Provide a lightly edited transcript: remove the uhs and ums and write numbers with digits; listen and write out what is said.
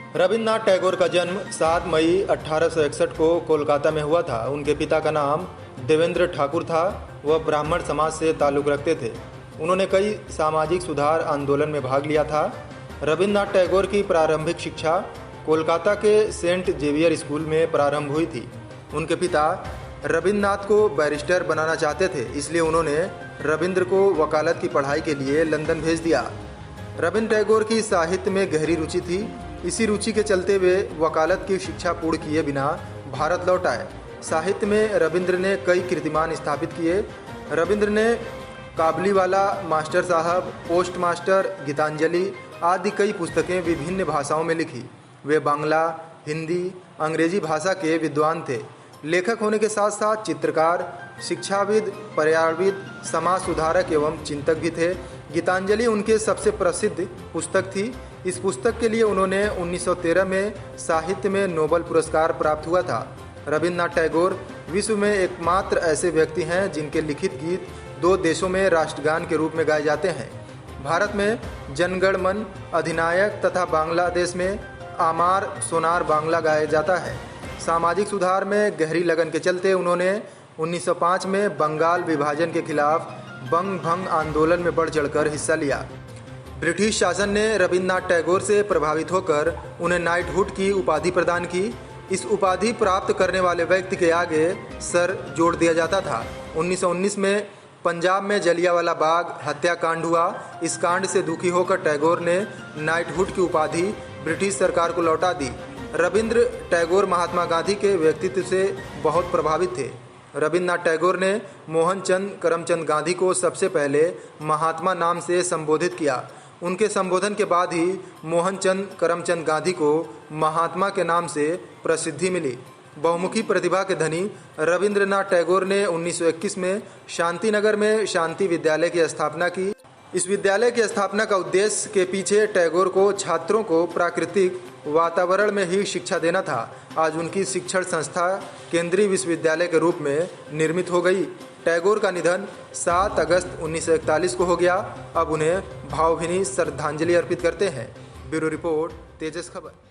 रविन्द्रनाथ टैगोर का जन्म 7 मई 1861 को कोलकाता में हुआ था। उनके पिता का नाम देवेंद्र ठाकुर था। वह ब्राह्मण समाज से ताल्लुक़ रखते थे। उन्होंने कई सामाजिक सुधार आंदोलन में भाग लिया था। रविन्द्रनाथ टैगोर की प्रारंभिक शिक्षा कोलकाता के सेंट जेवियर स्कूल में प्रारंभ हुई थी। उनके पिता रविन्द्रनाथ को बैरिस्टर बनाना चाहते थे, इसलिए उन्होंने रविंद्र को वकालत की पढ़ाई के लिए लंदन भेज दिया। रविन्द्र टैगोर की साहित्य में गहरी रुचि थी। इसी रुचि के चलते वे वकालत की शिक्षा पूर्ण किए बिना भारत लौट आए। साहित्य में रविंद्र ने कई कीर्तिमान स्थापित किए। रविंद्र ने काबलीवाला, मास्टर साहब, पोस्ट मास्टर, गीतांजलि आदि कई पुस्तकें विभिन्न भाषाओं में लिखी। वे बांग्ला, हिंदी, अंग्रेजी भाषा के विद्वान थे। लेखक होने के साथ साथ चित्रकार, शिक्षाविद, पर्यावरणविद, समाज सुधारक एवं चिंतक भी थे। गीतांजलि उनके सबसे प्रसिद्ध पुस्तक थी। इस पुस्तक के लिए उन्होंने 1913 में साहित्य में नोबेल पुरस्कार प्राप्त हुआ था। रविन्द्रनाथ टैगोर विश्व में एकमात्र ऐसे व्यक्ति हैं जिनके लिखित गीत 2 देशों में राष्ट्रगान के रूप में गाए जाते हैं। भारत में जनगण मन अधिनायक तथा बांग्लादेश में आमार सोनार बांग्ला गाया जाता है। सामाजिक सुधार में गहरी लगन के चलते उन्होंने 1905 में बंगाल विभाजन के खिलाफ बंग भंग आंदोलन में बढ़ चढ़कर हिस्सा लिया। ब्रिटिश शासन ने रविन्द्रनाथ टैगोर से प्रभावित होकर उन्हें नाइटहुड की उपाधि प्रदान की। इस उपाधि प्राप्त करने वाले व्यक्ति के आगे सर जोड़ दिया जाता था। 1919 में पंजाब में जलियांवाला बाग हत्याकांड हुआ। इस कांड से दुखी होकर टैगोर ने नाइटहुड की उपाधि ब्रिटिश सरकार को लौटा दी। रविन्द्र टैगोर महात्मा गांधी के व्यक्तित्व से बहुत प्रभावित थे। रविन्द्रनाथ टैगोर ने मोहनचंद करमचंद गांधी को सबसे पहले महात्मा नाम से संबोधित किया। उनके संबोधन के बाद ही मोहनचंद करमचंद गांधी को महात्मा के नाम से प्रसिद्धि मिली। बहुमुखी प्रतिभा के धनी रविन्द्रनाथ टैगोर ने 1921 में शांतिनगर में शांति विद्यालय की स्थापना की। इस विद्यालय की स्थापना का उद्देश्य के पीछे टैगोर को छात्रों को प्राकृतिक वातावरण में ही शिक्षा देना था। आज उनकी शिक्षण संस्था केंद्रीय विश्वविद्यालय के रूप में निर्मित हो गई। टैगोर का निधन 7 अगस्त 1941 को हो गया। अब उन्हें भावभीनी श्रद्धांजलि अर्पित करते हैं। ब्यूरो रिपोर्ट, तेजस खबर।